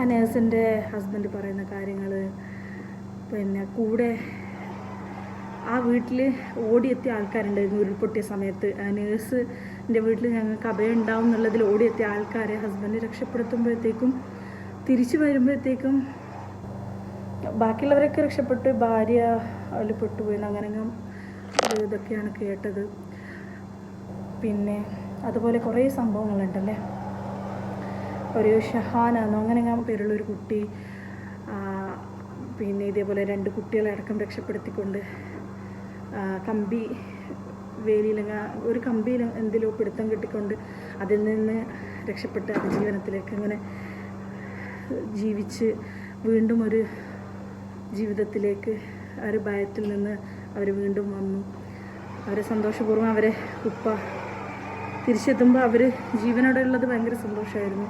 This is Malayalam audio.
ആ നേഴ്സിൻ്റെ ഹസ്ബൻഡ് പറയുന്ന കാര്യങ്ങൾ, പിന്നെ കൂടെ ആ വീട്ടിൽ ഓടിയെത്തിയ ആൾക്കാരുണ്ടായിരുന്നു ഉരുൾപൊട്ടിയ സമയത്ത്. ആ നേഴ്സിൻ്റെ വീട്ടിൽ ഞങ്ങൾക്ക് അഭയം ഉണ്ടാവും എന്നുള്ളതിൽ ഓടിയെത്തിയ ആൾക്കാരെ ഹസ്ബൻഡ് രക്ഷപ്പെടുത്തുമ്പോഴത്തേക്കും തിരിച്ചു വരുമ്പോഴത്തേക്കും ബാക്കിയുള്ളവരൊക്കെ രക്ഷപ്പെട്ട്, ഭാര്യ അതിൽ പെട്ടുപോയി അങ്ങനെ ഇതൊക്കെയാണ് കേട്ടത്. പിന്നെ അതുപോലെ കുറേ സംഭവങ്ങളുണ്ടല്ലേ. ഒരു ഷഹാനാന്നോ അങ്ങനെ പേരുള്ളൊരു കുട്ടി, പിന്നെ ഇതേപോലെ 2 കുട്ടികളെ അടക്കം രക്ഷപ്പെടുത്തിക്കൊണ്ട് കമ്പി വേലിയിൽ ഒരു കമ്പിയിൽ എന്തിലോ പിടുത്തം കിട്ടിക്കൊണ്ട് അതിൽ നിന്ന് രക്ഷപ്പെട്ട് അതിജീവനത്തിലേക്ക് ഇങ്ങനെ ജീവിച്ച് വീണ്ടും ഒരു ജീവിതത്തിലേക്ക്, ആ ഒരു ഭയത്തിൽ നിന്ന് അവർ വീണ്ടും വന്നു. അവരെ സന്തോഷപൂർവ്വം അവരെ ഉപ്പ തിരിച്ചെത്തുമ്പോൾ അവർ ജീവനോടെ ഉള്ളത് ഭയങ്കര സന്തോഷമായിരുന്നു.